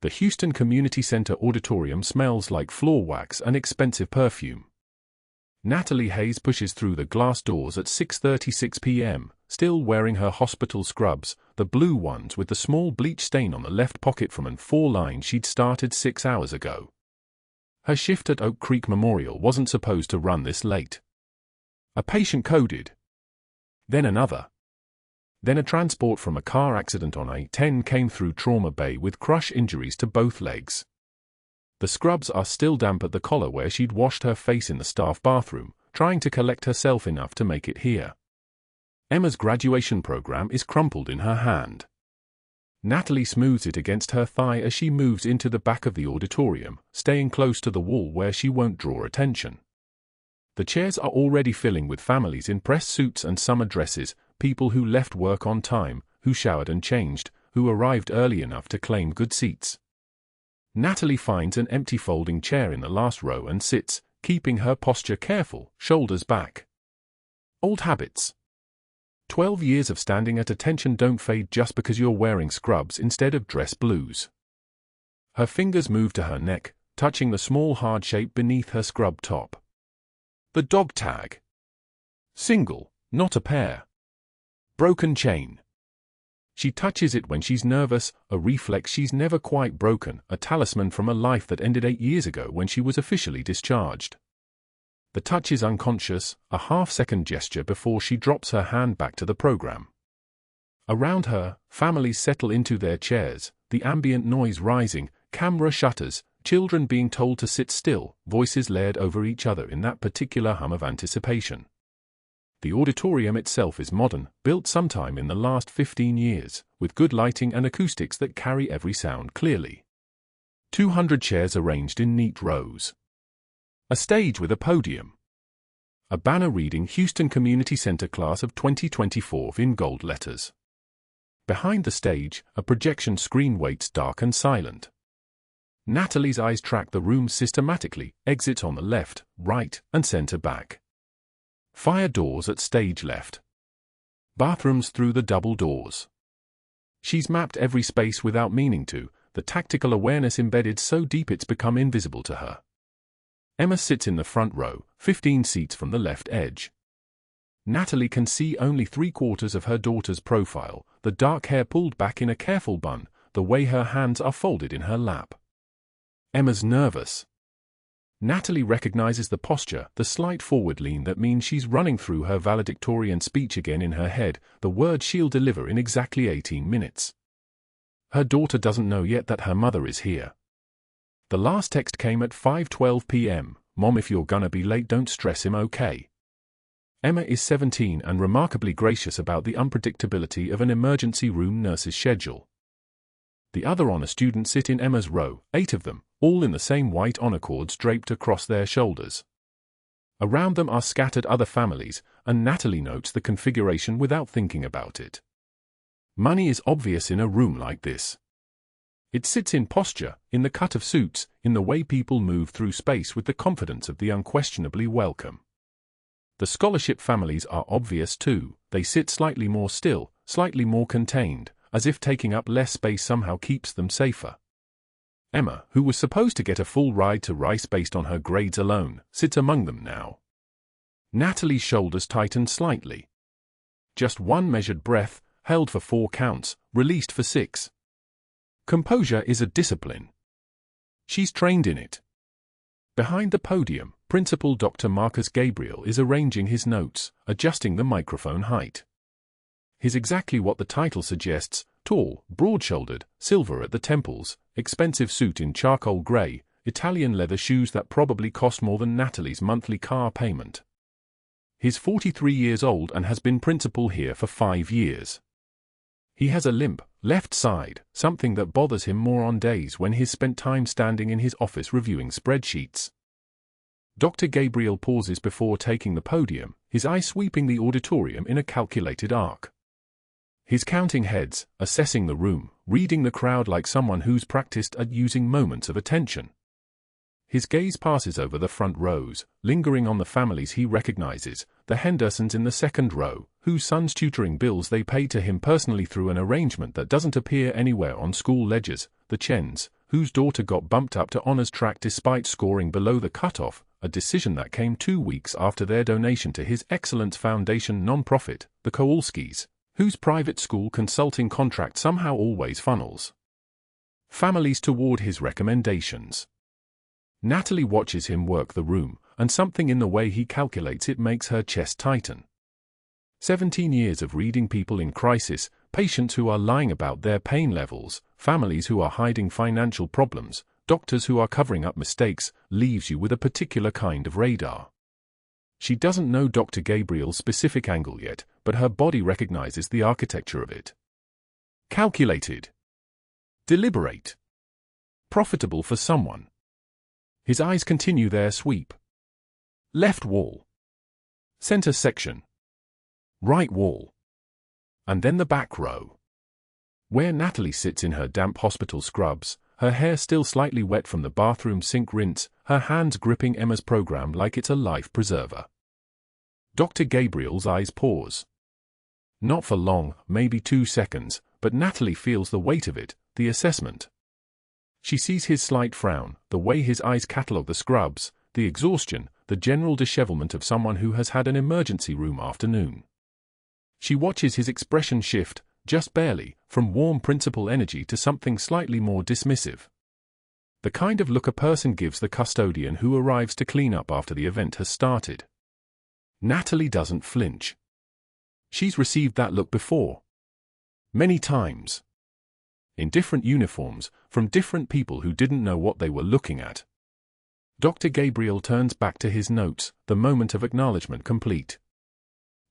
The Houston Community Center auditorium smells like floor wax and expensive perfume. Natalie Hayes pushes through the glass doors at 6:36 p.m., still wearing her hospital scrubs, the blue ones with the small bleach stain on the left pocket from an 4-line she'd started 6 hours ago. Her shift at Oak Creek Memorial wasn't supposed to run this late. A patient coded. Then another. Then a transport from a car accident on I-10 came through Trauma Bay with crush injuries to both legs. The scrubs are still damp at the collar where she'd washed her face in the staff bathroom, trying to collect herself enough to make it here. Emma's graduation program is crumpled in her hand. Natalie smooths it against her thigh as she moves into the back of the auditorium, staying close to the wall where she won't draw attention. The chairs are already filling with families in press suits and summer dresses, people who left work on time, who showered and changed, who arrived early enough to claim good seats. Natalie finds an empty folding chair in the last row and sits, keeping her posture careful, shoulders back. Old habits. 12 years of standing at attention don't fade just because you're wearing scrubs instead of dress blues. Her fingers move to her neck, touching the small hard shape beneath her scrub top. The dog tag. Single, not a pair. Broken chain. She touches it when she's nervous, a reflex she's never quite broken, a talisman from a life that ended 8 years ago when she was officially discharged. The touch is unconscious, a half-second gesture before she drops her hand back to the program. Around her, families settle into their chairs, the ambient noise rising, camera shutters, children being told to sit still, voices layered over each other in that particular hum of anticipation. The auditorium itself is modern, built sometime in the last 15 years, with good lighting and acoustics that carry every sound clearly. 200 chairs arranged in neat rows. A stage with a podium. A banner reading Houston Community Center Class of 2024 in gold letters. Behind the stage, a projection screen waits dark and silent. Natalie's eyes track the room systematically, exits on the left, right, and center back. Fire doors at stage left. Bathrooms through the double doors. She's mapped every space without meaning to, the tactical awareness embedded so deep it's become invisible to her. Emma sits in the front row, 15 seats from the left edge. Natalie can see only 3/4 of her daughter's profile, the dark hair pulled back in a careful bun, the way her hands are folded in her lap. Emma's nervous. Natalie recognizes the posture, the slight forward lean that means she's running through her valedictorian speech again in her head, the words she'll deliver in exactly 18 minutes. Her daughter doesn't know yet that her mother is here. The last text came at 5:12 p.m. Mom, if you're gonna be late, don't stress him, okay? Emma is 17 and remarkably gracious about the unpredictability of an emergency room nurse's schedule. The other honor students sit in Emma's row, 8 of them, all in the same white honor cords draped across their shoulders. Around them are scattered other families, and Natalie notes the configuration without thinking about it. Money is obvious in a room like this. It sits in posture, in the cut of suits, in the way people move through space with the confidence of the unquestionably welcome. The scholarship families are obvious too. They sit slightly more still, slightly more contained, as if taking up less space somehow keeps them safer. Emma, who was supposed to get a full ride to Rice based on her grades alone, sits among them now. Natalie's shoulders tighten slightly. Just one measured breath, held for 4 counts, released for 6. Composure is a discipline. She's trained in it. Behind the podium, Principal Dr. Marcus Gabriel is arranging his notes, adjusting the microphone height. He's exactly what the title suggests, tall, broad-shouldered, silver at the temples, expensive suit in charcoal gray, Italian leather shoes that probably cost more than Natalie's monthly car payment. He's 43 years old and has been principal here for 5 years. He has a limp, left side, something that bothers him more on days when he's spent time standing in his office reviewing spreadsheets. Dr. Gabriel pauses before taking the podium, his eye sweeping the auditorium in a calculated arc. He's counting heads, assessing the room, reading the crowd like someone who's practiced at using moments of attention. His gaze passes over the front rows, lingering on the families he recognizes, the Hendersons in the second row, whose sons' tutoring bills they pay to him personally through an arrangement that doesn't appear anywhere on school ledgers, the Chens, whose daughter got bumped up to honors track despite scoring below the cutoff, a decision that came 2 weeks after their donation to his Excellence Foundation nonprofit, the Kowalskis, whose private school consulting contract somehow always funnels families toward his recommendations. Natalie watches him work the room, and something in the way he calculates it makes her chest tighten. 17 years of reading people in crisis, patients who are lying about their pain levels, families who are hiding financial problems, doctors who are covering up mistakes, leaves you with a particular kind of radar. She doesn't know Dr. Gabriel's specific angle yet, but her body recognizes the architecture of it. Calculated. Deliberate. Profitable for someone. His eyes continue their sweep. Left wall. Center section. Right wall. And then the back row. Where Natalie sits in her damp hospital scrubs, her hair still slightly wet from the bathroom sink rinse, her hands gripping Emma's program like it's a life preserver. Dr. Gabriel's eyes pause. Not for long, maybe 2 seconds, but Natalie feels the weight of it, the assessment. She sees his slight frown, the way his eyes catalogue the scrubs, the exhaustion, the general dishevelment of someone who has had an emergency room afternoon. She watches his expression shift, just barely, from warm principal energy to something slightly more dismissive. The kind of look a person gives the custodian who arrives to clean up after the event has started. Natalie doesn't flinch. She's received that look before. Many times. In different uniforms, from different people who didn't know what they were looking at. Dr. Gabriel turns back to his notes, the moment of acknowledgement complete.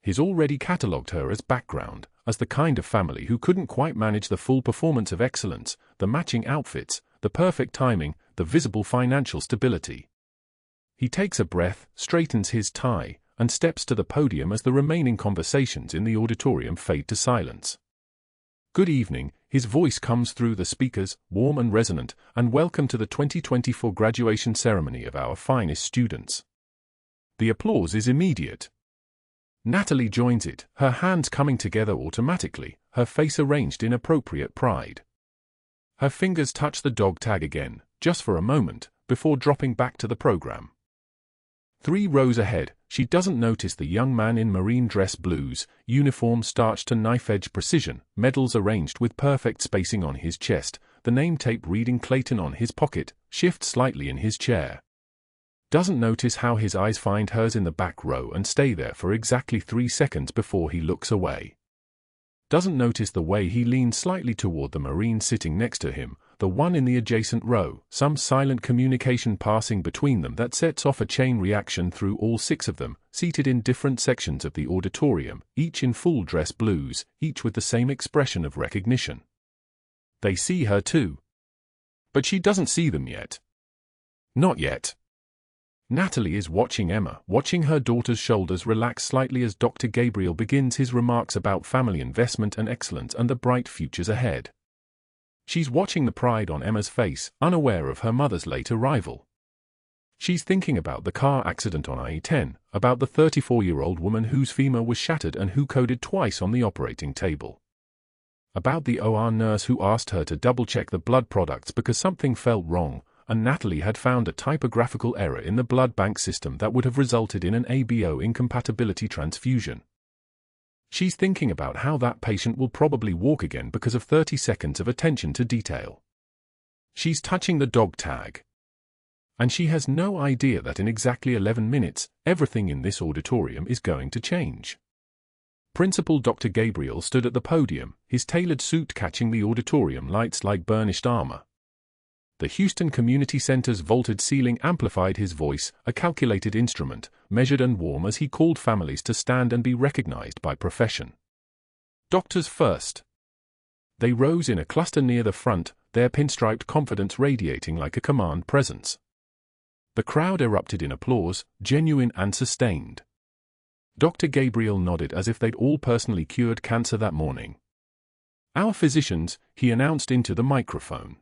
He's already catalogued her as background, as the kind of family who couldn't quite manage the full performance of excellence, the matching outfits, the perfect timing, the visible financial stability. He takes a breath, straightens his tie, and steps to the podium as the remaining conversations in the auditorium fade to silence. Good evening, his voice comes through the speakers, warm and resonant, and welcome to the 2024 graduation ceremony of our finest students. The applause is immediate. Natalie joins it, her hands coming together automatically, her face arranged in appropriate pride. Her fingers touch the dog tag again, just for a moment, before dropping back to the program. 3 rows ahead, she doesn't notice the young man in marine dress blues, uniform starched to knife-edge precision, medals arranged with perfect spacing on his chest, the name tape reading Clayton on his pocket, shift slightly in his chair. Doesn't notice how his eyes find hers in the back row and stay there for exactly 3 seconds before he looks away. Doesn't notice the way he leans slightly toward the Marine sitting next to him, the one in the adjacent row, some silent communication passing between them that sets off a chain reaction through all 6 of them, seated in different sections of the auditorium, each in full dress blues, each with the same expression of recognition. They see her too. But she doesn't see them yet. Not yet. Natalie is watching Emma, watching her daughter's shoulders relax slightly as Dr. Gabriel begins his remarks about family investment and excellence and the bright futures ahead. She's watching the pride on Emma's face, unaware of her mother's late arrival. She's thinking about the car accident on I-10, about the 34-year-old woman whose femur was shattered and who coded twice on the operating table. About the OR nurse who asked her to double-check the blood products because something felt wrong, and Natalie had found a typographical error in the blood bank system that would have resulted in an ABO incompatibility transfusion. She's thinking about how that patient will probably walk again because of 30 seconds of attention to detail. She's touching the dog tag. And she has no idea that in exactly 11 minutes, everything in this auditorium is going to change. Principal Dr. Gabriel stood at the podium, his tailored suit catching the auditorium lights like burnished armor. The Houston Community Center's vaulted ceiling amplified his voice, a calculated instrument, measured and warm as he called families to stand and be recognized by profession. Doctors first. They rose in a cluster near the front, their pinstriped confidence radiating like a command presence. The crowd erupted in applause, genuine and sustained. Dr. Gabriel nodded as if they'd all personally cured cancer that morning. Our physicians, he announced into the microphone.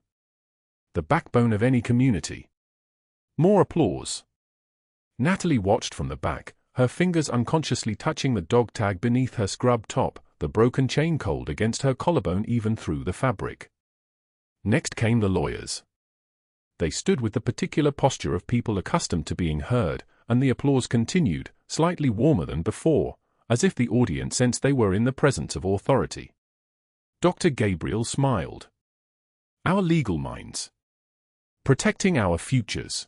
The backbone of any community. More applause. Natalie watched from the back, her fingers unconsciously touching the dog tag beneath her scrub top, the broken chain cold against her collarbone even through the fabric. Next came the lawyers. They stood with the particular posture of people accustomed to being heard, and the applause continued, slightly warmer than before, as if the audience sensed they were in the presence of authority. Dr. Gabriel smiled. Our legal minds. Protecting our futures.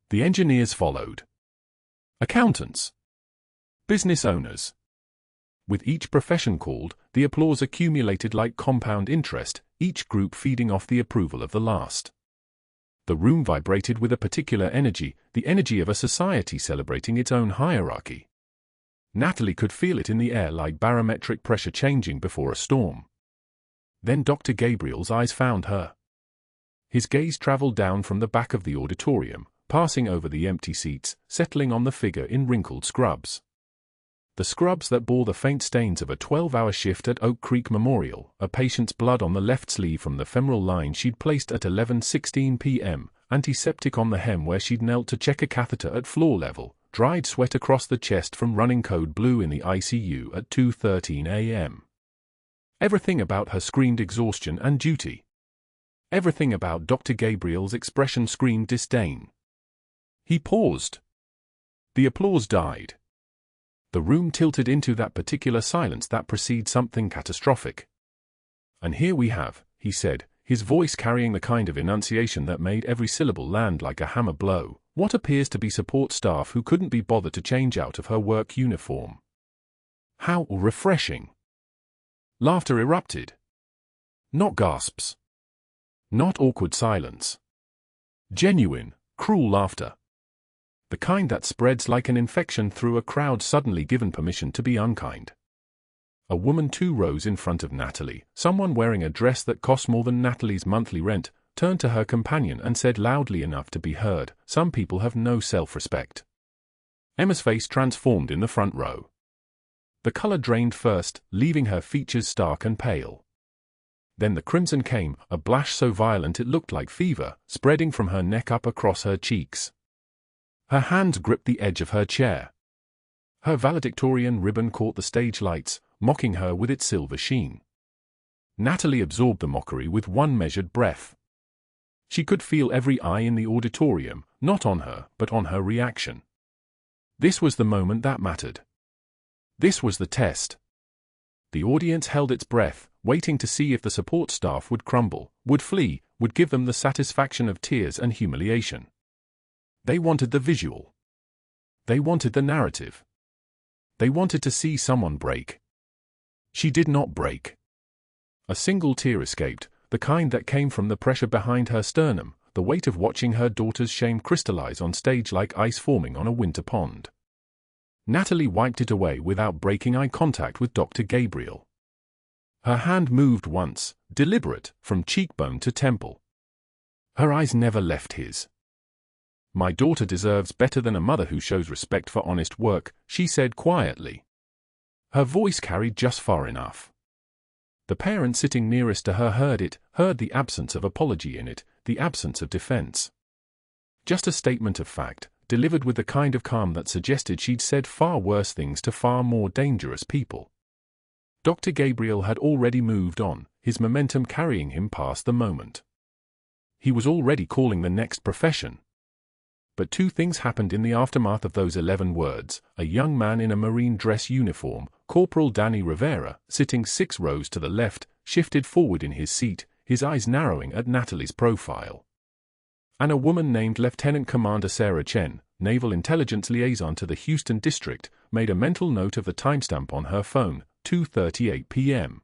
The engineers followed. Accountants. Business owners. With each profession called, the applause accumulated like compound interest, each group feeding off the approval of the last. The room vibrated with a particular energy, the energy of a society celebrating its own hierarchy. Natalie could feel it in the air like barometric pressure changing before a storm. Then Dr. Gabriel's eyes found her. His gaze traveled down from the back of the auditorium, passing over the empty seats, settling on the figure in wrinkled scrubs. The scrubs that bore the faint stains of a 12-hour shift at Oak Creek Memorial, a patient's blood on the left sleeve from the femoral line she'd placed at 11:16 p.m., antiseptic on the hem where she'd knelt to check a catheter at floor level, dried sweat across the chest from running code blue in the ICU at 2:13 a.m. Everything about her screamed exhaustion and duty. Everything about Dr. Gabriel's expression screamed disdain. He paused. The applause died. The room tilted into that particular silence that precedes something catastrophic. And here we have, he said, his voice carrying the kind of enunciation that made every syllable land like a hammer blow, what appears to be support staff who couldn't be bothered to change out of her work uniform. How refreshing. Laughter erupted. Not gasps. Not awkward silence. Genuine, cruel laughter. The kind that spreads like an infection through a crowd suddenly given permission to be unkind. A woman 2 rows in front of Natalie, someone wearing a dress that cost more than Natalie's monthly rent, turned to her companion and said loudly enough to be heard, "Some people have no self-respect." Emma's face transformed in the front row. The color drained first, leaving her features stark and pale. Then the crimson came, a blush so violent it looked like fever, spreading from her neck up across her cheeks. Her hands gripped the edge of her chair. Her valedictorian ribbon caught the stage lights, mocking her with its silver sheen. Natalie absorbed the mockery with one measured breath. She could feel every eye in the auditorium, not on her, but on her reaction. This was the moment that mattered. This was the test. The audience held its breath, waiting to see if the support staff would crumble, would flee, would give them the satisfaction of tears and humiliation. They wanted the visual. They wanted the narrative. They wanted to see someone break. She did not break. A single tear escaped, the kind that came from the pressure behind her sternum, the weight of watching her daughter's shame crystallize on stage like ice forming on a winter pond. Natalie wiped it away without breaking eye contact with Dr. Gabriel. Her hand moved once, deliberate, from cheekbone to temple. Her eyes never left his. "My daughter deserves better than a mother who shows respect for honest work," she said quietly. Her voice carried just far enough. The parent sitting nearest to her heard it, heard the absence of apology in it, the absence of defense. Just a statement of fact, delivered with the kind of calm that suggested she'd said far worse things to far more dangerous people. Dr. Gabriel had already moved on, his momentum carrying him past the moment. He was already calling the next profession. But 2 things happened in the aftermath of those 11 words. A young man in a marine dress uniform, Corporal Danny Rivera, sitting 6 rows to the left, shifted forward in his seat, his eyes narrowing at Natalie's profile. And a woman named Lieutenant Commander Sarah Chen, Naval Intelligence Liaison to the Houston District, made a mental note of the timestamp on her phone, 2:38 p.m.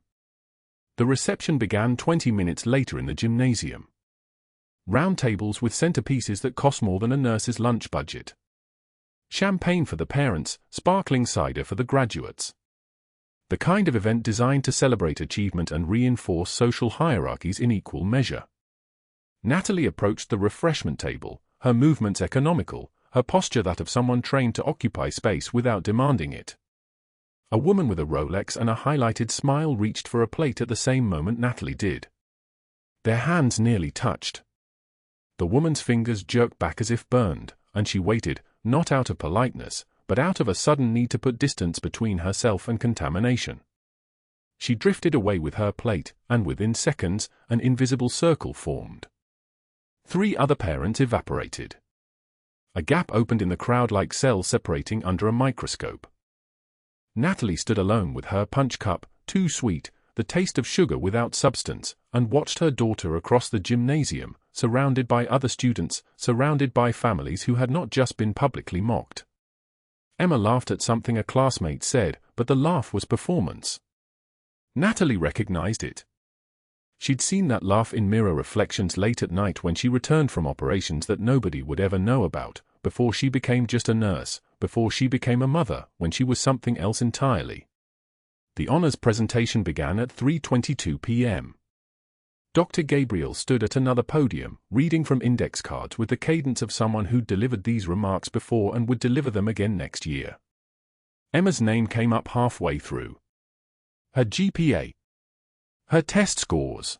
The reception began 20 minutes later in the gymnasium. Round tables with centerpieces that cost more than a nurse's lunch budget. Champagne for the parents, sparkling cider for the graduates. The kind of event designed to celebrate achievement and reinforce social hierarchies in equal measure. Natalie approached the refreshment table, her movements economical, her posture that of someone trained to occupy space without demanding it. A woman with a Rolex and a highlighted smile reached for a plate at the same moment Natalie did. Their hands nearly touched. The woman's fingers jerked back as if burned, and she waited, not out of politeness, but out of a sudden need to put distance between herself and contamination. She drifted away with her plate, and within seconds, an invisible circle formed. 3 other parents evaporated. A gap opened in the crowd like cells separating under a microscope. Natalie stood alone with her punch cup, too sweet, the taste of sugar without substance, and watched her daughter across the gymnasium, surrounded by other students, surrounded by families who had not just been publicly mocked. Emma laughed at something a classmate said, but the laugh was performance. Natalie recognized it. She'd seen that laugh in mirror reflections late at night when she returned from operations that nobody would ever know about, before she became just a nurse, before she became a mother, when she was something else entirely. The honors presentation began at 3:22 p.m. Dr. Gabriel stood at another podium, reading from index cards with the cadence of someone who'd delivered these remarks before and would deliver them again next year. Emma's name came up halfway through. Her GPA. Her test scores.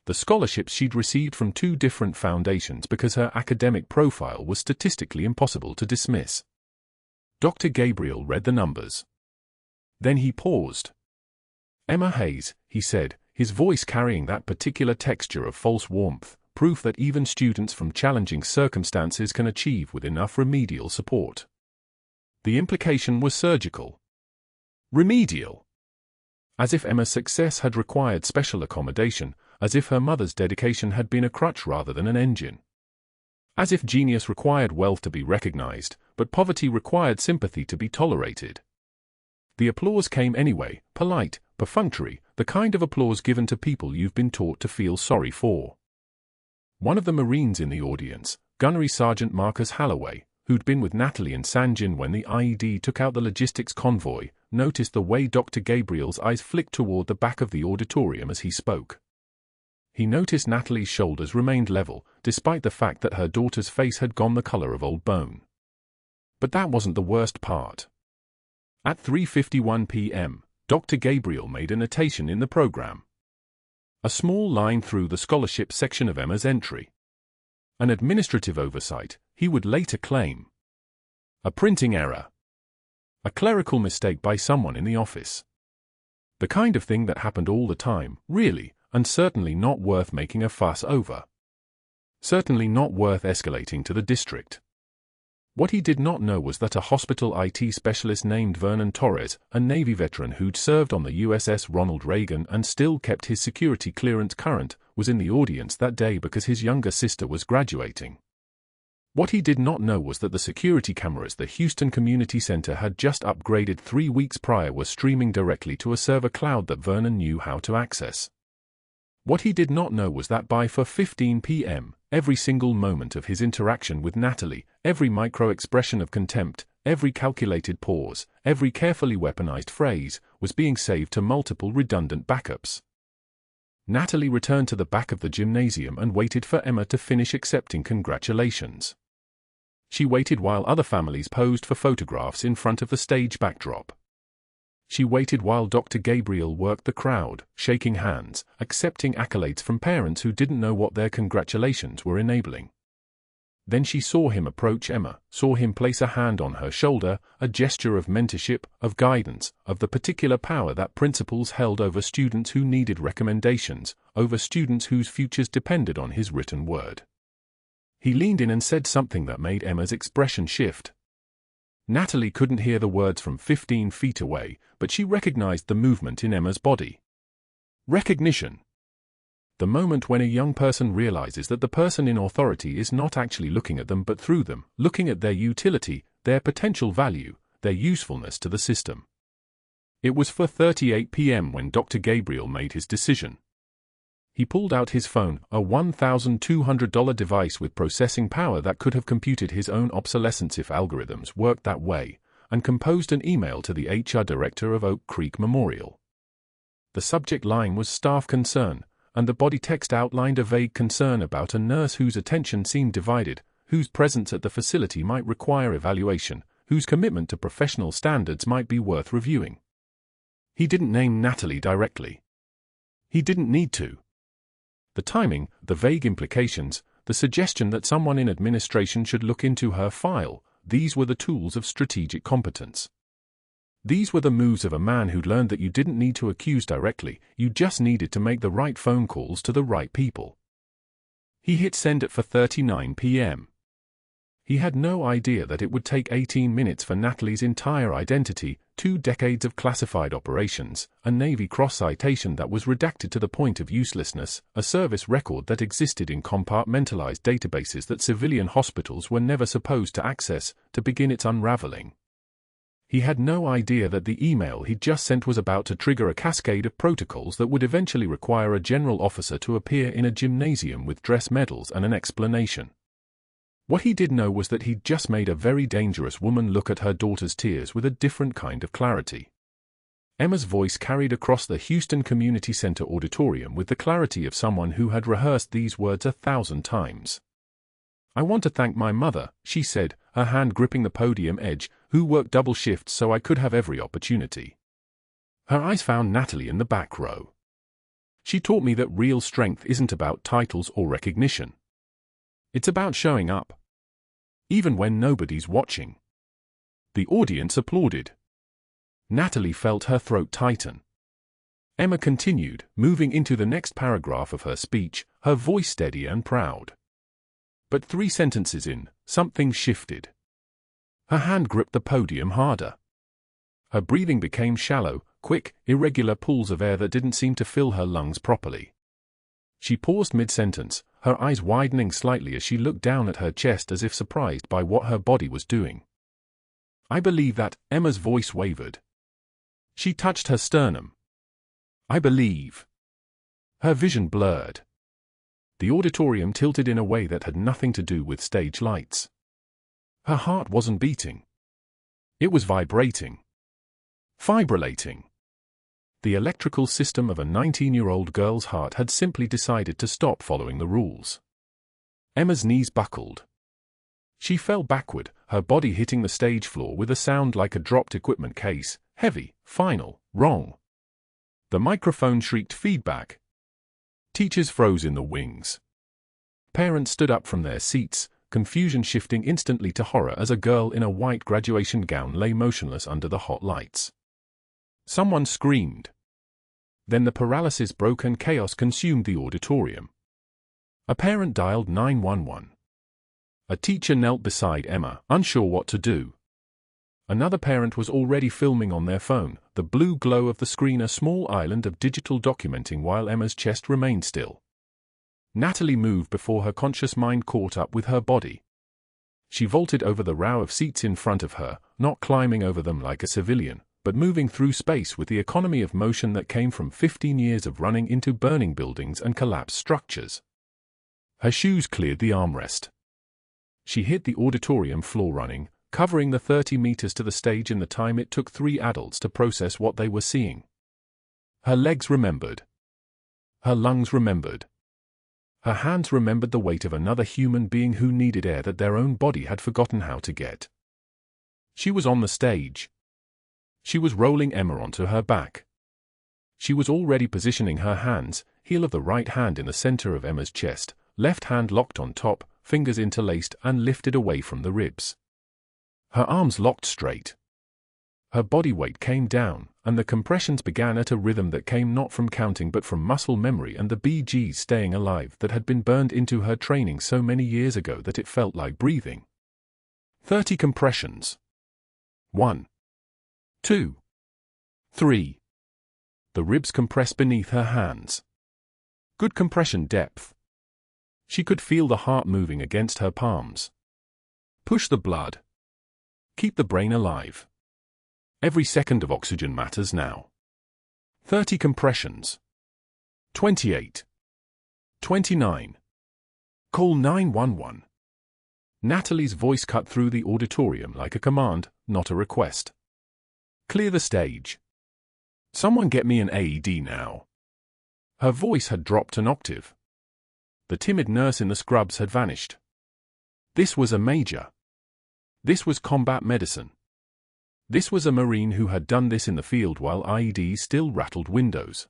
The scholarships she'd received from 2 different foundations because her academic profile was statistically impossible to dismiss. Dr. Gabriel read the numbers. Then he paused. Emma Hayes, he said, his voice carrying that particular texture of false warmth, proof that even students from challenging circumstances can achieve with enough remedial support. The implication was surgical. Remedial. As if Emma's success had required special accommodation, as if her mother's dedication had been a crutch rather than an engine. As if genius required wealth to be recognized, but poverty required sympathy to be tolerated. The applause came anyway, polite, perfunctory, the kind of applause given to people you've been taught to feel sorry for. One of the Marines in the audience, Gunnery Sergeant Marcus Halloway, who'd been with Natalie and Sanjin when the IED took out the logistics convoy, noticed the way Dr. Gabriel's eyes flicked toward the back of the auditorium as he spoke. He noticed Natalie's shoulders remained level, despite the fact that her daughter's face had gone the color of old bone. But that wasn't the worst part. At 3:51 p.m., Dr. Gabriel made a notation in the program. A small line through the scholarship section of Emma's entry. An administrative oversight, he would later claim. A printing error. A clerical mistake by someone in the office. The kind of thing that happened all the time, really, and certainly not worth making a fuss over. Certainly not worth escalating to the district. What he did not know was that a hospital IT specialist named Vernon Torres, a Navy veteran who'd served on the USS Ronald Reagan and still kept his security clearance current, was in the audience that day because his younger sister was graduating. What he did not know was that the security cameras the Houston Community Center had just upgraded 3 weeks prior were streaming directly to a server cloud that Vernon knew how to access. What he did not know was that by 4:15 p.m., every single moment of his interaction with Natalie, every micro-expression of contempt, every calculated pause, every carefully weaponized phrase, was being saved to multiple redundant backups. Natalie returned to the back of the gymnasium and waited for Emma to finish accepting congratulations. She waited while other families posed for photographs in front of the stage backdrop. She waited while Dr. Gabriel worked the crowd, shaking hands, accepting accolades from parents who didn't know what their congratulations were enabling. Then she saw him approach Emma, saw him place a hand on her shoulder, a gesture of mentorship, of guidance, of the particular power that principals held over students who needed recommendations, over students whose futures depended on his written word. He leaned in and said something that made Emma's expression shift. Natalie couldn't hear the words from 15 feet away, but she recognized the movement in Emma's body. Recognition. The moment when a young person realizes that the person in authority is not actually looking at them but through them, looking at their utility, their potential value, their usefulness to the system. It was 4:38 p.m. when Dr. Gabriel made his decision. He pulled out his phone, a $1,200 device with processing power that could have computed his own obsolescence if algorithms worked that way, and composed an email to the HR director of Oak Creek Memorial. The subject line was staff concern, and the body text outlined a vague concern about a nurse whose attention seemed divided, whose presence at the facility might require evaluation, whose commitment to professional standards might be worth reviewing. He didn't name Natalie directly. He didn't need to. The timing, the vague implications, the suggestion that someone in administration should look into her file, these were the tools of strategic competence. These were the moves of a man who'd learned that you didn't need to accuse directly, you just needed to make the right phone calls to the right people. He hit send at 4:39 p.m. He had no idea that it would take 18 minutes for Natalie's entire identity, 2 decades of classified operations, a Navy Cross citation that was redacted to the point of uselessness, a service record that existed in compartmentalized databases that civilian hospitals were never supposed to access, to begin its unraveling. He had no idea that the email he'd just sent was about to trigger a cascade of protocols that would eventually require a general officer to appear in a gymnasium with dress medals and an explanation. What he did know was that he'd just made a very dangerous woman look at her daughter's tears with a different kind of clarity. Emma's voice carried across the Houston Community Center auditorium with the clarity of someone who had rehearsed these words 1,000 times. "I want to thank my mother," she said, her hand gripping the podium edge, "who worked double shifts so I could have every opportunity." Her eyes found Natalie in the back row. "She taught me that real strength isn't about titles or recognition. It's about showing up, even when nobody's watching." The audience applauded. Natalie felt her throat tighten. Emma continued, moving into the next paragraph of her speech, her voice steady and proud. But 3 sentences in, something shifted. Her hand gripped the podium harder. Her breathing became shallow, quick, irregular pulls of air that didn't seem to fill her lungs properly. She paused mid-sentence, her eyes widening slightly as she looked down at her chest as if surprised by what her body was doing. "I believe that," Emma's voice wavered. She touched her sternum. "I believe." Her vision blurred. The auditorium tilted in a way that had nothing to do with stage lights. Her heart wasn't beating. It was vibrating. Fibrillating. The electrical system of a 19-year-old girl's heart had simply decided to stop following the rules. Emma's knees buckled. She fell backward, her body hitting the stage floor with a sound like a dropped equipment case, heavy, final, wrong. The microphone shrieked feedback. Teachers froze in the wings. Parents stood up from their seats, confusion shifting instantly to horror as a girl in a white graduation gown lay motionless under the hot lights. Someone screamed. Then the paralysis broke and chaos consumed the auditorium. A parent dialed 911. A teacher knelt beside Emma, unsure what to do. Another parent was already filming on their phone, the blue glow of the screen a small island of digital documenting while Emma's chest remained still. Natalie moved before her conscious mind caught up with her body. She vaulted over the row of seats in front of her, not climbing over them like a civilian, but moving through space with the economy of motion that came from 15 years of running into burning buildings and collapsed structures. Her shoes cleared the armrest. She hit the auditorium floor running, covering the 30 meters to the stage in the time it took 3 adults to process what they were seeing. Her legs remembered. Her lungs remembered. Her hands remembered the weight of another human being who needed air that their own body had forgotten how to get. She was on the stage. She was rolling Emma onto her back. She was already positioning her hands, heel of the right hand in the center of Emma's chest, left hand locked on top, fingers interlaced and lifted away from the ribs. Her arms locked straight. Her body weight came down, and the compressions began at a rhythm that came not from counting but from muscle memory and the BGs staying alive that had been burned into her training so many years ago that it felt like breathing. 30 compressions. 1. 2. 3. The ribs compressed beneath her hands. Good compression depth. She could feel the heart moving against her palms. Push the blood. Keep the brain alive. Every second of oxygen matters now. 30 compressions. 28. 29. Call 911. Natalie's voice cut through the auditorium like a command, not a request. Clear the stage. Someone get me an AED now. Her voice had dropped an octave. The timid nurse in the scrubs had vanished. This was a major. This was combat medicine. This was a Marine who had done this in the field while IEDs still rattled windows.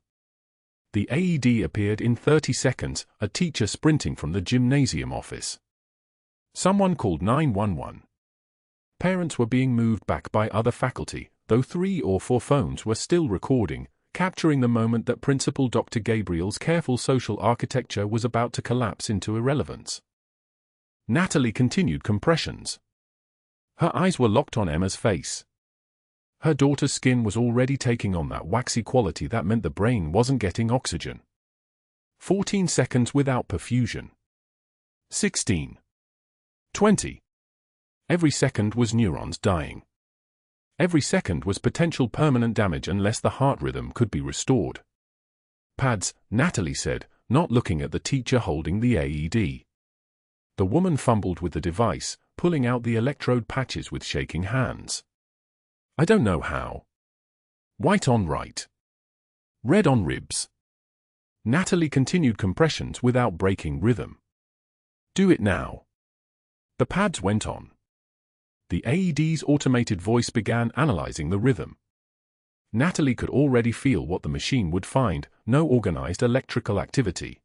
The AED appeared in 30 seconds, a teacher sprinting from the gymnasium office. Someone called 911. Parents were being moved back by other faculty, though 3 or 4 phones were still recording, capturing the moment that Principal Dr. Gabriel's careful social architecture was about to collapse into irrelevance. Natalie continued compressions. Her eyes were locked on Emma's face. Her daughter's skin was already taking on that waxy quality that meant the brain wasn't getting oxygen. 14 seconds without perfusion. 16. 20. Every second was neurons dying. Every second was potential permanent damage unless the heart rhythm could be restored. Pads, Natalie said, not looking at the teacher holding the AED. The woman fumbled with the device, pulling out the electrode patches with shaking hands. I don't know how. White on right. Red on ribs. Natalie continued compressions without breaking rhythm. Do it now. The pads went on. The AED's automated voice began analyzing the rhythm. Natalie could already feel what the machine would find: no organized electrical activity.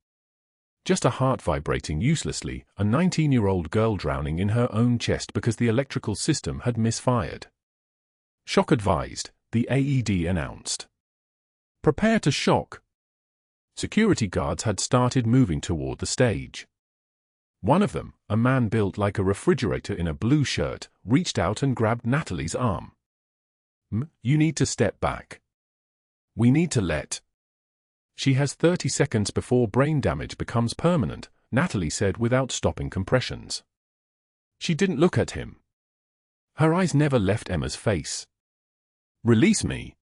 Just a heart vibrating uselessly, a 19-year-old girl drowning in her own chest because the electrical system had misfired. Shock advised, the AED announced. Prepare to shock. Security guards had started moving toward the stage. One of them, a man built like a refrigerator in a blue shirt, reached out and grabbed Natalie's arm. You need to step back. We need to let. She has 30 seconds before brain damage becomes permanent, Natalie said without stopping compressions. She didn't look at him. Her eyes never left Emma's face. Release me.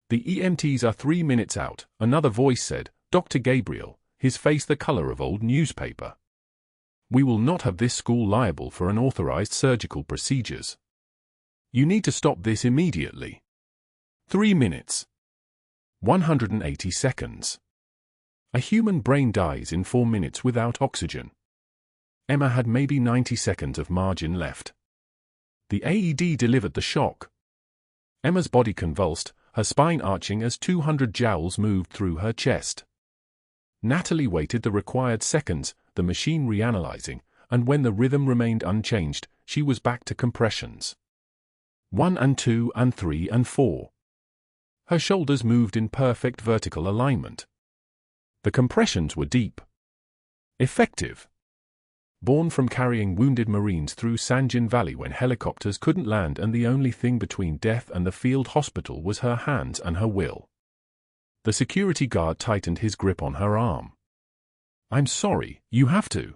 The EMTs are 3 minutes out, another voice said, Dr. Gabriel, his face the color of old newspaper. We will not have this school liable for unauthorized surgical procedures. You need to stop this immediately. 3 minutes. 180 seconds. A human brain dies in 4 minutes without oxygen. Emma had maybe 90 seconds of margin left. The AED delivered the shock. Emma's body convulsed, her spine arching as 200 joules moved through her chest. Natalie waited the required seconds, the machine reanalyzing, and when the rhythm remained unchanged, she was back to compressions. 1 and 2 and 3 and 4. Her shoulders moved in perfect vertical alignment. The compressions were deep. Effective. Born from carrying wounded Marines through Sanjin Valley when helicopters couldn't land and the only thing between death and the field hospital was her hands and her will. The security guard tightened his grip on her arm. I'm sorry, you have to.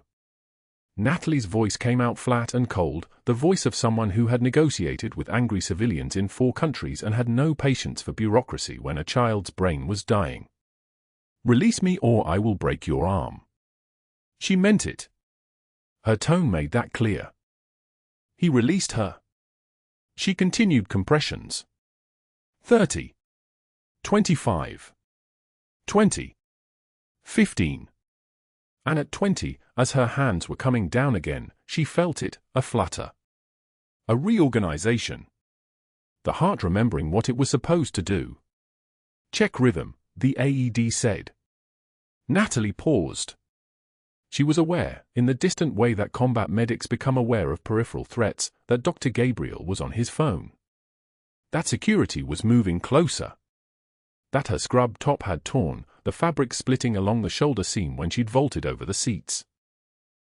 Natalie's voice came out flat and cold, the voice of someone who had negotiated with angry civilians in 4 countries and had no patience for bureaucracy when a child's brain was dying. Release me or I will break your arm. She meant it. Her tone made that clear. He released her. She continued compressions. 30. 25. 20. 15. And at 20, as her hands were coming down again, she felt it, a flutter. A reorganization. The heart remembering what it was supposed to do. Check rhythm, the AED said. Natalie paused. She was aware, in the distant way that combat medics become aware of peripheral threats, that Dr. Gabriel was on his phone. That security was moving closer. That her scrub top had torn, the fabric splitting along the shoulder seam when she'd vaulted over the seats.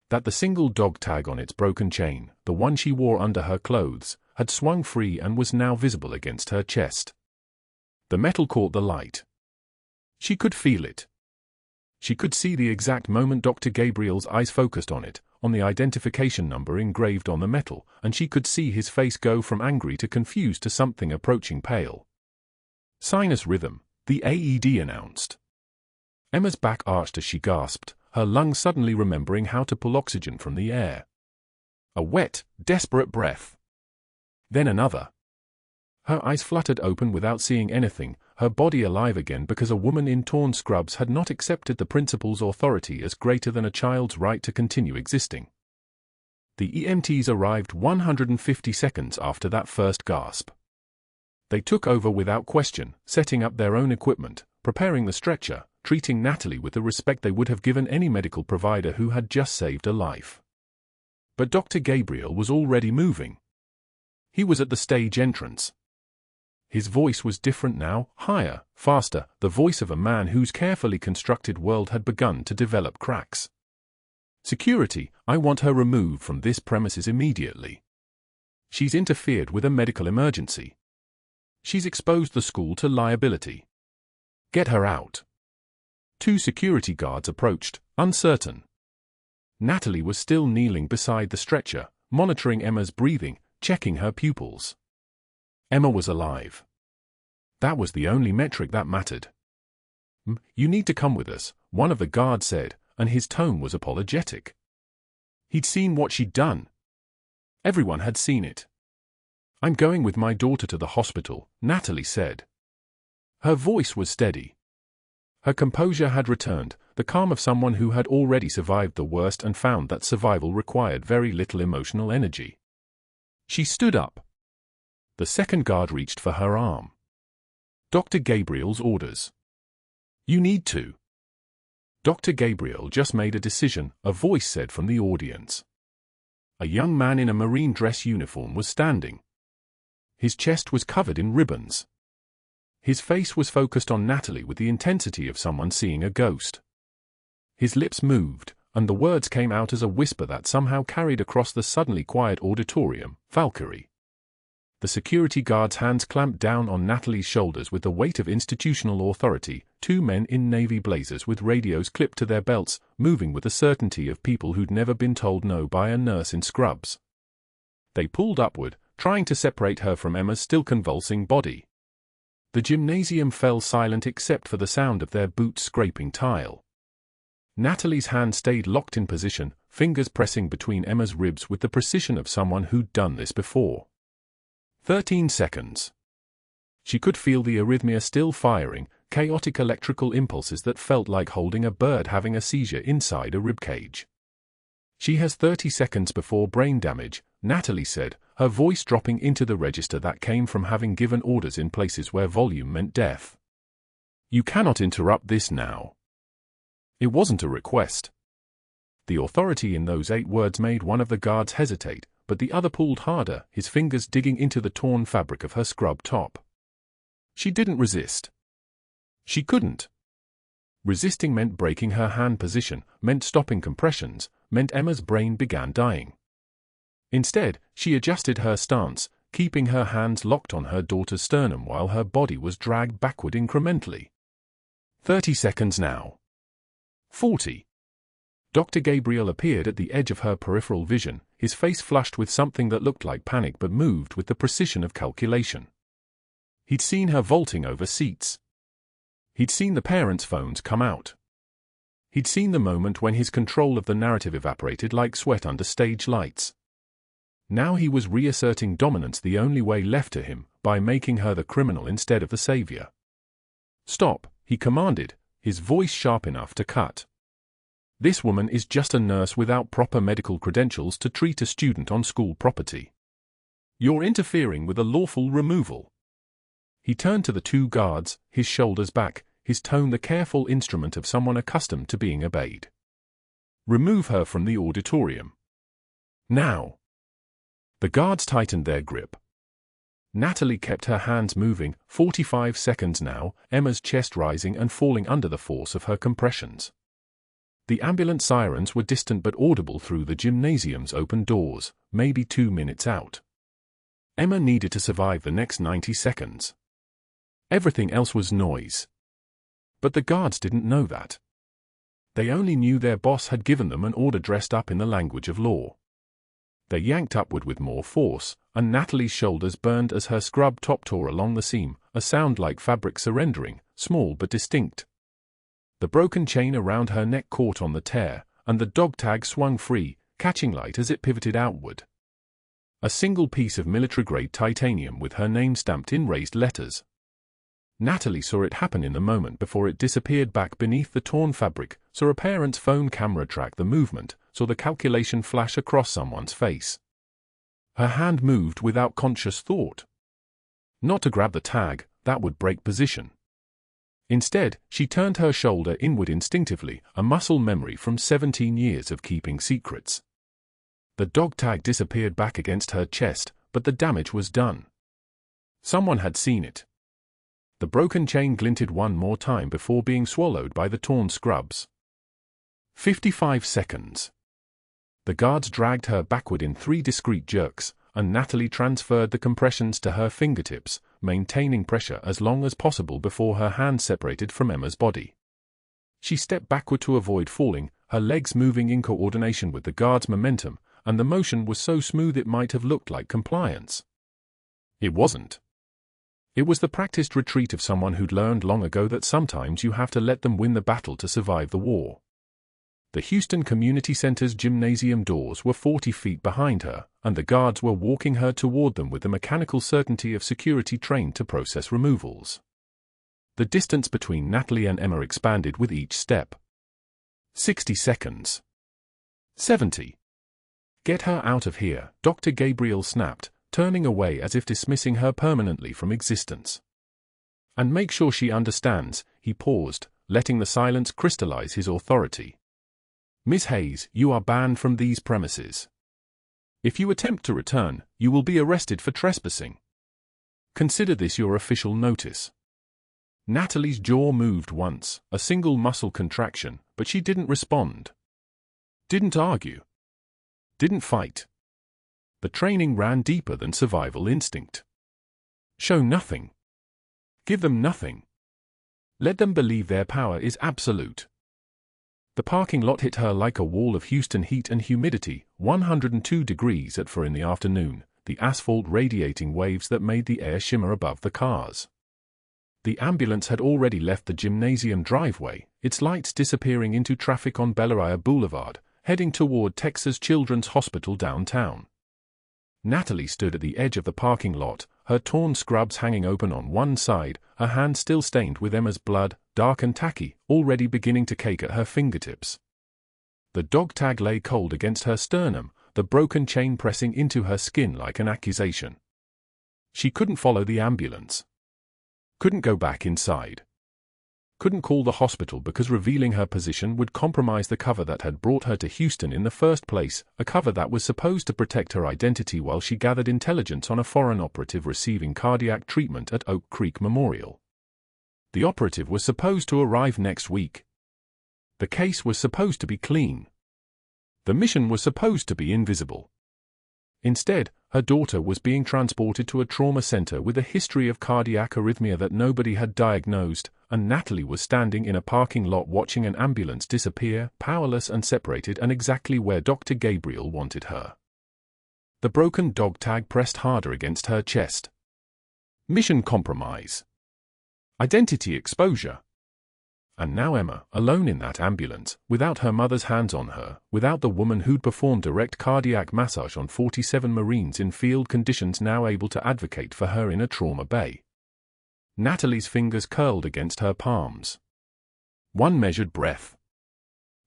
That the single dog tag on its broken chain, the one she wore under her clothes, had swung free and was now visible against her chest. The metal caught the light. She could feel it. She could see the exact moment Dr. Gabriel's eyes focused on it, on the identification number engraved on the metal, and she could see his face go from angry to confused to something approaching pale. Sinus rhythm, the AED announced. Emma's back arched as she gasped, her lungs suddenly remembering how to pull oxygen from the air. A wet, desperate breath. Then another. Her eyes fluttered open without seeing anything, her body alive again because a woman in torn scrubs had not accepted the principal's authority as greater than a child's right to continue existing. The EMTs arrived 150 seconds after that first gasp. They took over without question, setting up their own equipment, preparing the stretcher, treating Natalie with the respect they would have given any medical provider who had just saved a life. But Dr. Gabriel was already moving. He was at the stage entrance. His voice was different now, higher, faster, the voice of a man whose carefully constructed world had begun to develop cracks. Security, I want her removed from this premises immediately. She's interfered with a medical emergency. She's exposed the school to liability. Get her out. 2 security guards approached, uncertain. Natalie was still kneeling beside the stretcher, monitoring Emma's breathing, checking her pupils. Emma was alive. That was the only metric that mattered. You need to come with us, one of the guards said, and his tone was apologetic. He'd seen what she'd done. Everyone had seen it. I'm going with my daughter to the hospital, Natalie said. Her voice was steady. Her composure had returned, the calm of someone who had already survived the worst and found that survival required very little emotional energy. She stood up. The second guard reached for her arm. Dr. Gabriel's orders. You need to. Dr. Gabriel just made a decision, a voice said from the audience. A young man in a marine dress uniform was standing. His chest was covered in ribbons. His face was focused on Natalie with the intensity of someone seeing a ghost. His lips moved, and the words came out as a whisper that somehow carried across the suddenly quiet auditorium, Valkyrie. The security guard's hands clamped down on Natalie's shoulders with the weight of institutional authority, 2 men in navy blazers with radios clipped to their belts, moving with the certainty of people who'd never been told no by a nurse in scrubs. They pulled upward, trying to separate her from Emma's still convulsing body. The gymnasium fell silent except for the sound of their boots scraping tile. Natalie's hand stayed locked in position, fingers pressing between Emma's ribs with the precision of someone who'd done this before. 13 seconds. She could feel the arrhythmia still firing, chaotic electrical impulses that felt like holding a bird having a seizure inside a ribcage. She has 30 seconds before brain damage, Natalie said, her voice dropping into the register that came from having given orders in places where volume meant death. You cannot interrupt this now. It wasn't a request. The authority in those 8 words made one of the guards hesitate, but the other pulled harder, his fingers digging into the torn fabric of her scrub top. She didn't resist. She couldn't. Resisting meant breaking her hand position, meant stopping compressions, meant Emma's brain began dying. Instead, she adjusted her stance, keeping her hands locked on her daughter's sternum while her body was dragged backward incrementally. 30 seconds now. 40. Dr. Gabriel appeared at the edge of her peripheral vision, his face flushed with something that looked like panic but moved with the precision of calculation. He'd seen her vaulting over seats. He'd seen the parents' phones come out. He'd seen the moment when his control of the narrative evaporated like sweat under stage lights. Now he was reasserting dominance the only way left to him, by making her the criminal instead of the savior. Stop, he commanded, his voice sharp enough to cut. This woman is just a nurse without proper medical credentials to treat a student on school property. You're interfering with a lawful removal. He turned to the 2 guards, his shoulders back, his tone the careful instrument of someone accustomed to being obeyed. Remove her from the auditorium. Now. The guards tightened their grip. Natalie kept her hands moving, 45 seconds now, Emma's chest rising and falling under the force of her compressions. The ambulance sirens were distant but audible through the gymnasium's open doors, maybe 2 minutes out. Emma needed to survive the next 90 seconds. Everything else was noise. But the guards didn't know that. They only knew their boss had given them an order dressed up in the language of law. They yanked upward with more force, and Natalie's shoulders burned as her scrub top tore along the seam, a sound like fabric surrendering, small but distinct. The broken chain around her neck caught on the tear, and the dog tag swung free, catching light as it pivoted outward. A single piece of military-grade titanium with her name stamped in raised letters. Natalie saw it happen in the moment before it disappeared back beneath the torn fabric, saw a parent's phone camera track the movement, saw the calculation flash across someone's face. Her hand moved without conscious thought. Not to grab the tag, that would break position. Instead, she turned her shoulder inward instinctively, a muscle memory from 17 years of keeping secrets. The dog tag disappeared back against her chest, but the damage was done. Someone had seen it. The broken chain glinted one more time before being swallowed by the torn scrubs. 55 seconds. The guards dragged her backward in 3 discreet jerks, and Natalie transferred the compressions to her fingertips, maintaining pressure as long as possible before her hands separated from Emma's body. She stepped backward to avoid falling, her legs moving in coordination with the guards' momentum, and the motion was so smooth it might have looked like compliance. It wasn't. It was the practiced retreat of someone who'd learned long ago that sometimes you have to let them win the battle to survive the war. The Houston Community Center's gymnasium doors were 40 feet behind her, and the guards were walking her toward them with the mechanical certainty of security trained to process removals. The distance between Natalie and Emma expanded with each step. 60 seconds. 70. Get her out of here, Dr. Gabriel snapped, turning away as if dismissing her permanently from existence. And make sure she understands, he paused, letting the silence crystallize his authority. Miss Hayes, you are banned from these premises. If you attempt to return, you will be arrested for trespassing. Consider this your official notice. Natalie's jaw moved once, a single muscle contraction, but she didn't respond. Didn't argue. Didn't fight. The training ran deeper than survival instinct. Show nothing. Give them nothing. Let them believe their power is absolute. The parking lot hit her like a wall of Houston heat and humidity, 102 degrees at 4 in the afternoon, the asphalt radiating waves that made the air shimmer above the cars. The ambulance had already left the gymnasium driveway, its lights disappearing into traffic on Bellaria Boulevard, heading toward Texas Children's Hospital downtown. Natalie stood at the edge of the parking lot, her torn scrubs hanging open on one side, her hand still stained with Emma's blood, dark and tacky, already beginning to cake at her fingertips. The dog tag lay cold against her sternum, the broken chain pressing into her skin like an accusation. She couldn't follow the ambulance. Couldn't go back inside. Couldn't call the hospital because revealing her position would compromise the cover that had brought her to Houston in the first place, a cover that was supposed to protect her identity while she gathered intelligence on a foreign operative receiving cardiac treatment at Oak Creek Memorial. The operative was supposed to arrive next week. The case was supposed to be clean. The mission was supposed to be invisible. Instead, her daughter was being transported to a trauma center with a history of cardiac arrhythmia that nobody had diagnosed, and Natalie was standing in a parking lot watching an ambulance disappear, powerless and separated, and exactly where Dr. Gabriel wanted her. The broken dog tag pressed harder against her chest. Mission compromise. Identity exposure. And now Emma, alone in that ambulance, without her mother's hands on her, without the woman who'd performed direct cardiac massage on 47 Marines in field conditions now able to advocate for her in a trauma bay. Natalie's fingers curled against her palms. One measured breath.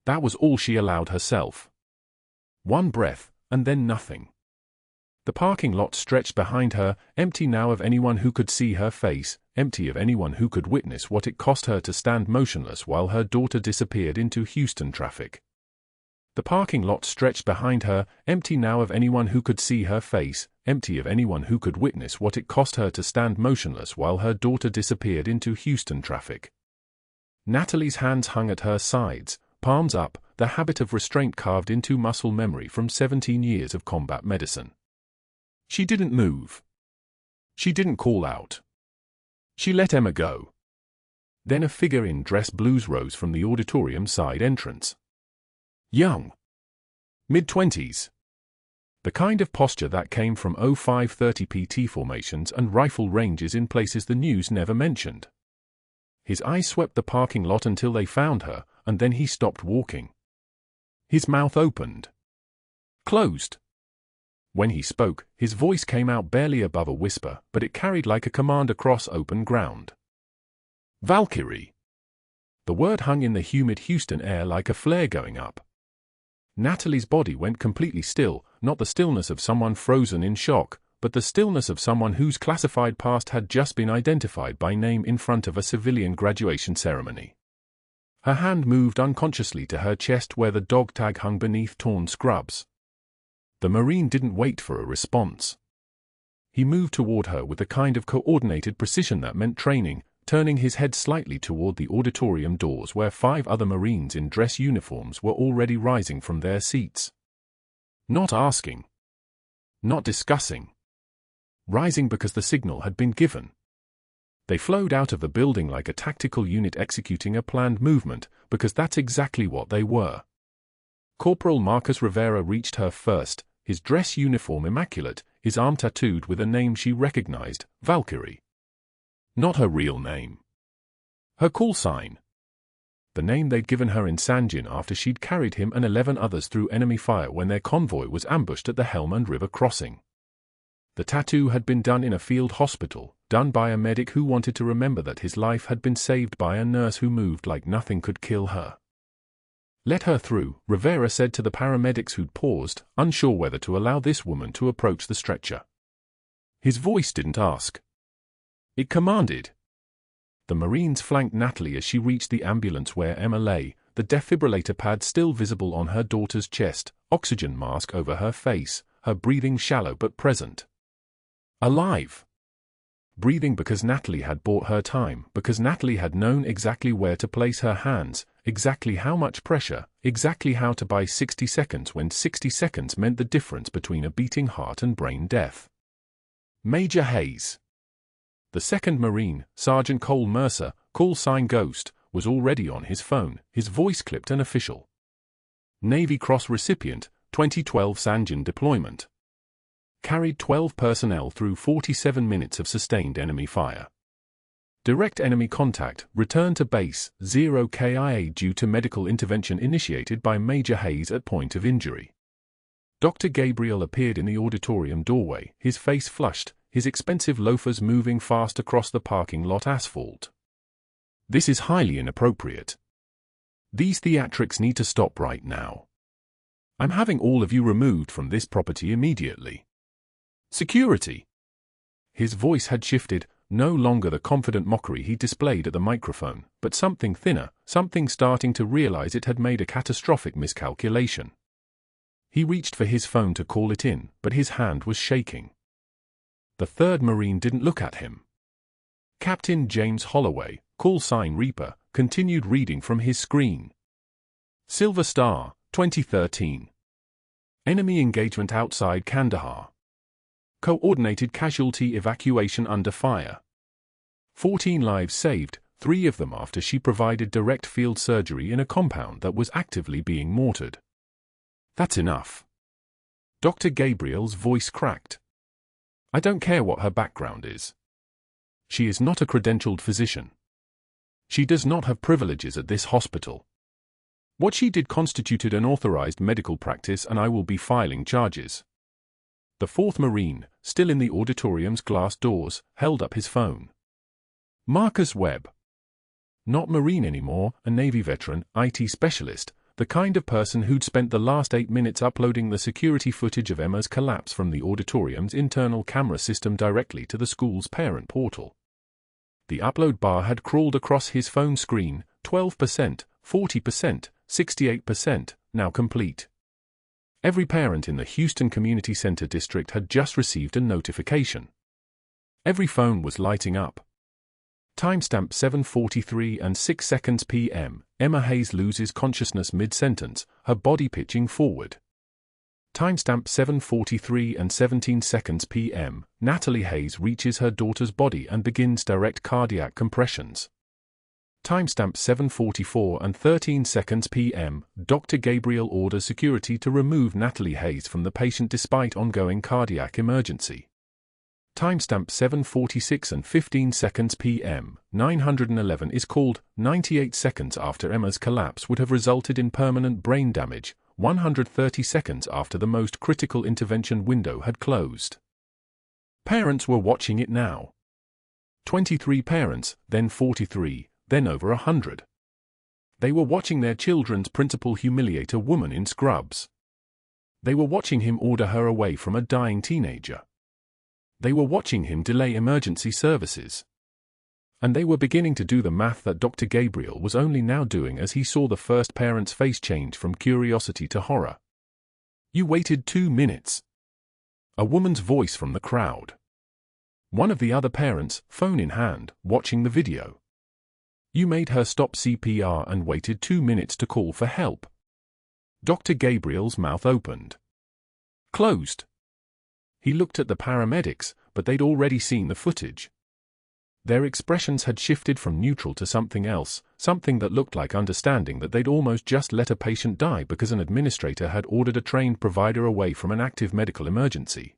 That was all she allowed herself. One breath, and then nothing. The parking lot stretched behind her, empty now of anyone who could see her face, empty of anyone who could witness what it cost her to stand motionless while her daughter disappeared into Houston traffic. The parking lot stretched behind her, empty now of anyone who could see her face, empty of anyone who could witness what it cost her to stand motionless while her daughter disappeared into Houston traffic. Natalie's hands hung at her sides, palms up, the habit of restraint carved into muscle memory from 17 years of combat medicine. She didn't move. She didn't call out. She let Emma go. Then a figure in dress blues rose from the auditorium side entrance. Young. Mid-20s. The kind of posture that came from 0530 PT formations and rifle ranges in places the news never mentioned. His eyes swept the parking lot until they found her, and then he stopped walking. His mouth opened. Closed. When he spoke, his voice came out barely above a whisper, but it carried like a command across open ground. Valkyrie. The word hung in the humid Houston air like a flare going up. Natalie's body went completely still, not the stillness of someone frozen in shock, but the stillness of someone whose classified past had just been identified by name in front of a civilian graduation ceremony. Her hand moved unconsciously to her chest where the dog tag hung beneath torn scrubs. The Marine didn't wait for a response. He moved toward her with the kind of coordinated precision that meant training, turning his head slightly toward the auditorium doors where 5 other Marines in dress uniforms were already rising from their seats. Not asking. Not discussing. Rising because the signal had been given. They flowed out of the building like a tactical unit executing a planned movement, because that's exactly what they were. Corporal Marcus Rivera reached her first, his dress uniform immaculate, his arm tattooed with a name she recognized, Valkyrie. Not her real name. Her call sign. The name they'd given her in Sanjin after she'd carried him and 11 others through enemy fire when their convoy was ambushed at the Helmand River crossing. The tattoo had been done in a field hospital, done by a medic who wanted to remember that his life had been saved by a nurse who moved like nothing could kill her. Let her through, Rivera said to the paramedics who'd paused, unsure whether to allow this woman to approach the stretcher. His voice didn't ask. It commanded. The Marines flanked Natalie as she reached the ambulance where Emma lay, the defibrillator pad still visible on her daughter's chest, oxygen mask over her face, her breathing shallow but present. Alive. Breathing because Natalie had bought her time, because Natalie had known exactly where to place her hands, exactly how much pressure, exactly how to buy 60 seconds when 60 seconds meant the difference between a beating heart and brain death. Major Hayes. The 2nd Marine, Sergeant Cole Mercer, call sign Ghost, was already on his phone, his voice clipped and official. Navy Cross recipient, 2012 Sanjin deployment. Carried 12 personnel through 47 minutes of sustained enemy fire. Direct enemy contact, return to base, 0 KIA due to medical intervention initiated by Major Hayes at point of injury. Dr. Gabriel appeared in the auditorium doorway, his face flushed, his expensive loafers moving fast across the parking lot asphalt. This is highly inappropriate. These theatrics need to stop right now. I'm having all of you removed from this property immediately. Security. His voice had shifted, no longer the confident mockery he displayed at the microphone, but something thinner, something starting to realize it had made a catastrophic miscalculation. He reached for his phone to call it in, but his hand was shaking. The 3rd Marine didn't look at him. Captain James Holloway, call sign Reaper, continued reading from his screen. Silver Star, 2013. Enemy engagement outside Kandahar. Coordinated casualty evacuation under fire. 14 lives saved, 3 of them after she provided direct field surgery in a compound that was actively being mortared. That's enough. Dr. Gabriel's voice cracked. I don't care what her background is. She is not a credentialed physician. She does not have privileges at this hospital. What she did constituted an authorized medical practice and I will be filing charges. The 4th Marine, still in the auditorium's glass doors, held up his phone. Marcus Webb. Not Marine anymore, a Navy veteran, IT specialist, the kind of person who'd spent the last 8 minutes uploading the security footage of Emma's collapse from the auditorium's internal camera system directly to the school's parent portal. The upload bar had crawled across his phone screen, 12%, 40%, 68%, now complete. Every parent in the Houston Community Center district had just received a notification. Every phone was lighting up. Timestamp 7:43 and 6 seconds p.m. Emma Hayes loses consciousness mid-sentence, her body pitching forward. Timestamp 7:43 and 17 seconds p.m. Natalie Hayes reaches her daughter's body and begins direct cardiac compressions. Timestamp 7:44 and 13 seconds p.m. Dr. Gabriel orders security to remove Natalie Hayes from the patient despite ongoing cardiac emergency. Timestamp 7:46 and 15 seconds p.m. 911 is called. 98 seconds after Emma's collapse would have resulted in permanent brain damage, 130 seconds after the most critical intervention window had closed. Parents were watching it now. 23 parents, then 43, then over 100. They were watching their children's principal humiliate a woman in scrubs. They were watching him order her away from a dying teenager. They were watching him delay emergency services. And they were beginning to do the math that Dr. Gabriel was only now doing as he saw the first parent's face change from curiosity to horror. You waited 2 minutes. A woman's voice from the crowd. One of the other parents, phone in hand, watching the video. You made her stop CPR and waited 2 minutes to call for help. Dr. Gabriel's mouth opened. Closed. He looked at the paramedics, but they'd already seen the footage. Their expressions had shifted from neutral to something else, something that looked like understanding that they'd almost just let a patient die because an administrator had ordered a trained provider away from an active medical emergency.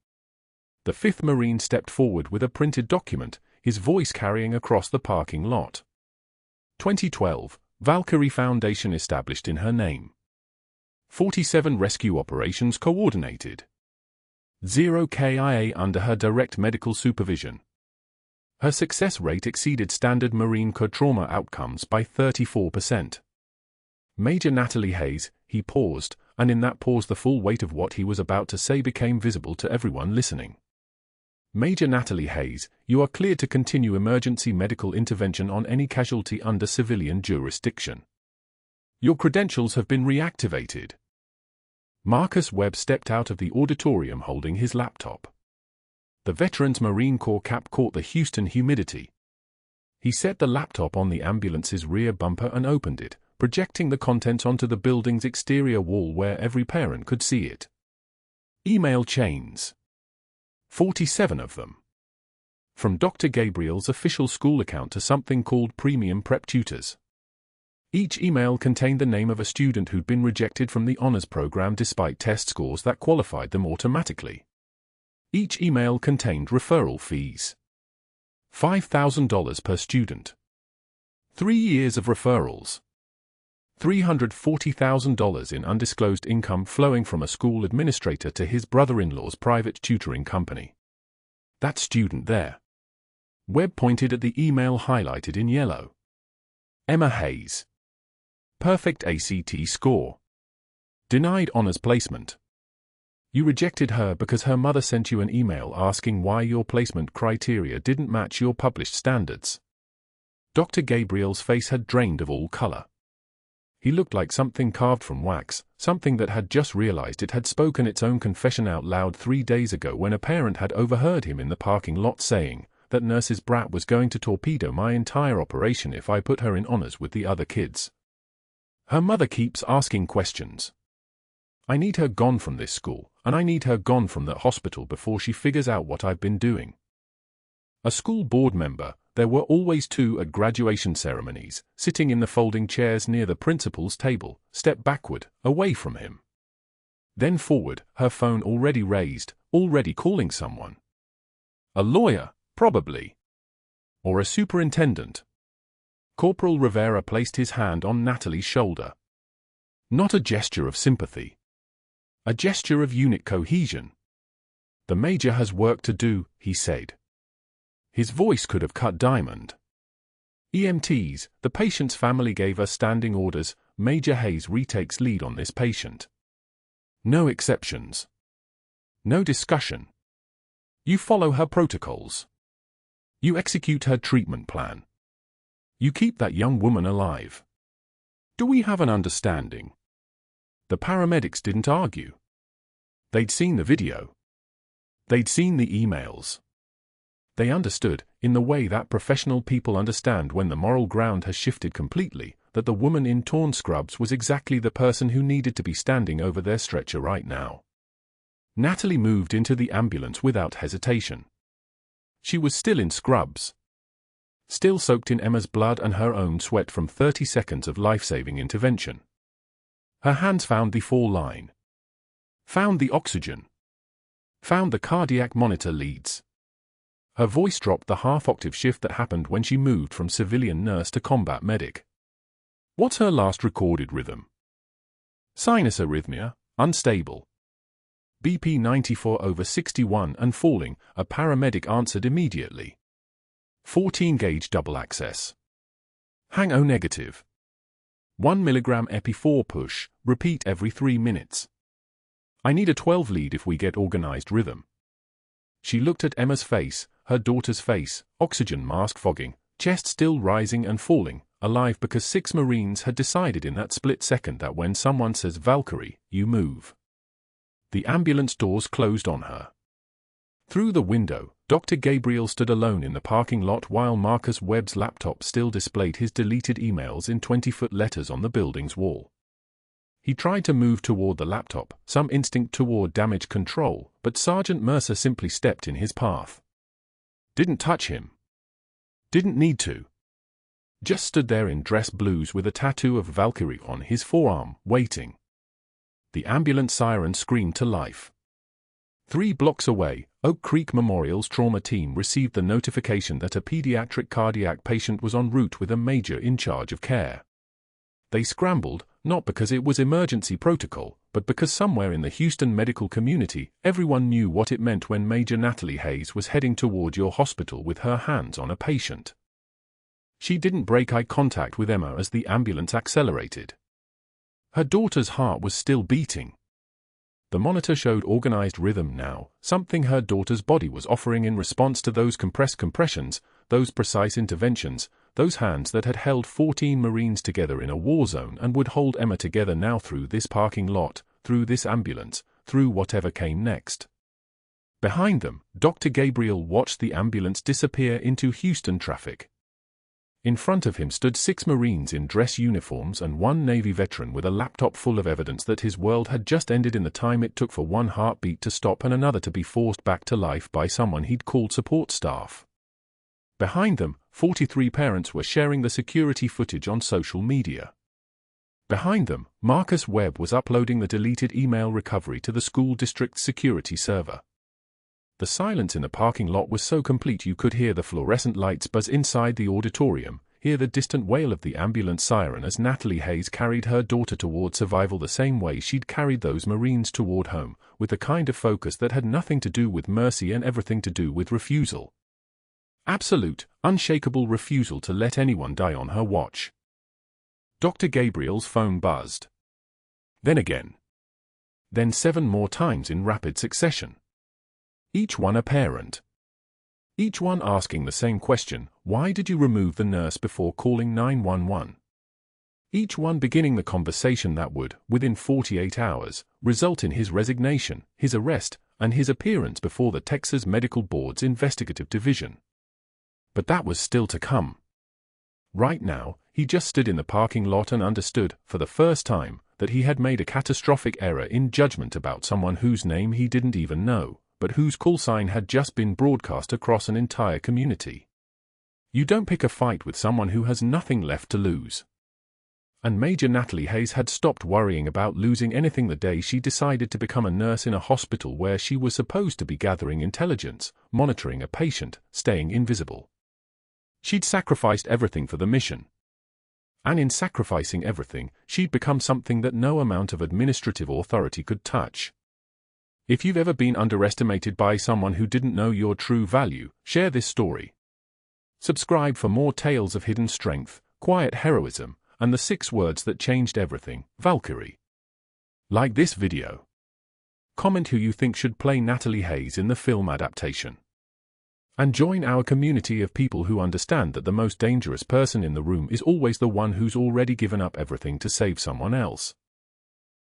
The fifth Marine stepped forward with a printed document, his voice carrying across the parking lot. 2012, Valkyrie Foundation established in her name. 47 rescue operations coordinated. 0 KIA under her direct medical supervision. Her success rate exceeded standard Marine Corps trauma outcomes by 34%. Major Natalie Hayes, he paused, and in that pause the full weight of what he was about to say became visible to everyone listening. Major Natalie Hayes, you are cleared to continue emergency medical intervention on any casualty under civilian jurisdiction. Your credentials have been reactivated. Marcus Webb stepped out of the auditorium holding his laptop. The veteran's Marine Corps cap caught the Houston humidity. He set the laptop on the ambulance's rear bumper and opened it, projecting the contents onto the building's exterior wall where every parent could see it. Email chains. 47 of them. From Dr. Gabriel's official school account to something called Premium Prep Tutors. Each email contained the name of a student who'd been rejected from the honors program despite test scores that qualified them automatically. Each email contained referral fees. $5,000 per student. 3 years of referrals. $340,000 in undisclosed income flowing from a school administrator to his brother-in-law's private tutoring company. That student there. Webb pointed at the email highlighted in yellow. Emma Hayes. Perfect ACT score. Denied honors placement. You rejected her because her mother sent you an email asking why your placement criteria didn't match your published standards. Dr. Gabriel's face had drained of all color. He looked like something carved from wax, something that had just realized it had spoken its own confession out loud 3 days ago when a parent had overheard him in the parking lot saying, "That nurse's brat was going to torpedo my entire operation if I put her in honors with the other kids. Her mother keeps asking questions. I need her gone from this school, and I need her gone from that hospital before she figures out what I've been doing." A school board member, there were always 2 at graduation ceremonies, sitting in the folding chairs near the principal's table, stepped backward, away from him. Then forward, her phone already raised, already calling someone. A lawyer, probably. Or a superintendent. Corporal Rivera placed his hand on Natalie's shoulder. Not a gesture of sympathy. A gesture of unit cohesion. "The major has work to do," he said. His voice could have cut diamond. EMTs, the patient's family gave us standing orders. Major Hayes retakes lead on this patient. No exceptions. No discussion. You follow her protocols. You execute her treatment plan. You keep that young woman alive. Do we have an understanding? The paramedics didn't argue. They'd seen the video. They'd seen the emails. They understood, in the way that professional people understand when the moral ground has shifted completely, that the woman in torn scrubs was exactly the person who needed to be standing over their stretcher right now. Natalie moved into the ambulance without hesitation. She was still in scrubs. Still soaked in Emma's blood and her own sweat from 30 seconds of life-saving intervention. Her hands found the fall line. Found the oxygen. Found the cardiac monitor leads. Her voice dropped the half-octave shift that happened when she moved from civilian nurse to combat medic. What's her last recorded rhythm? Sinus arrhythmia, unstable. BP 94/61 and falling, a paramedic answered immediately. 14-gauge double access. Hang O negative. 1 mg epi 4 push, repeat every 3 minutes. I need a 12 lead if we get organized rhythm. She looked at Emma's face, her daughter's face, oxygen mask fogging, chest still rising and falling, alive because 6 Marines had decided in that split second that when someone says Valkyrie, you move. The ambulance doors closed on her. Through the window, Dr. Gabriel stood alone in the parking lot while Marcus Webb's laptop still displayed his deleted emails in 20-foot letters on the building's wall. He tried to move toward the laptop, some instinct toward damage control, but Sergeant Mercer simply stepped in his path. Didn't touch him. Didn't need to. Just stood there in dress blues with a tattoo of Valkyrie on his forearm, waiting. The ambulance siren screamed to life. 3 blocks away, Oak Creek Memorial's trauma team received the notification that a pediatric cardiac patient was en route with a major in charge of care. They scrambled, not because it was emergency protocol, but because somewhere in the Houston medical community, everyone knew what it meant when Major Natalie Hayes was heading toward your hospital with her hands on a patient. She didn't break eye contact with Emma as the ambulance accelerated. Her daughter's heart was still beating. The monitor showed organized rhythm now, something her daughter's body was offering in response to those compressed compressions, those precise interventions, those hands that had held 14 Marines together in a war zone and would hold Emma together now through this parking lot, through this ambulance, through whatever came next. Behind them, Dr. Gabriel watched the ambulance disappear into Houston traffic. In front of him stood 6 Marines in dress uniforms and 1 Navy veteran with a laptop full of evidence that his world had just ended in the time it took for one heartbeat to stop and another to be forced back to life by someone he'd called support staff. Behind them, 43 parents were sharing the security footage on social media. Behind them, Marcus Webb was uploading the deleted email recovery to the school district's security server. The silence in the parking lot was so complete you could hear the fluorescent lights buzz inside the auditorium, hear the distant wail of the ambulance siren as Natalie Hayes carried her daughter toward survival the same way she'd carried those Marines toward home, with the kind of focus that had nothing to do with mercy and everything to do with refusal. Absolute, unshakable refusal to let anyone die on her watch. Dr. Gabriel's phone buzzed. Then again. Then 7 more times in rapid succession. Each one a parent. Each one asking the same question, why did you remove the nurse before calling 911? Each one beginning the conversation that would, within 48 hours, result in his resignation, his arrest, and his appearance before the Texas Medical Board's investigative division. But that was still to come. Right now, he just stood in the parking lot and understood, for the first time, that he had made a catastrophic error in judgment about someone whose name he didn't even know, but whose call sign had just been broadcast across an entire community. You don't pick a fight with someone who has nothing left to lose. And Major Natalie Hayes had stopped worrying about losing anything the day she decided to become a nurse in a hospital where she was supposed to be gathering intelligence, monitoring a patient, staying invisible. She'd sacrificed everything for the mission. And in sacrificing everything, she'd become something that no amount of administrative authority could touch. If you've ever been underestimated by someone who didn't know your true value, share this story. Subscribe for more tales of hidden strength, quiet heroism, and the 6 words that changed everything, Valkyrie. Like this video. Comment who you think should play Natalie Hayes in the film adaptation. And join our community of people who understand that the most dangerous person in the room is always the one who's already given up everything to save someone else.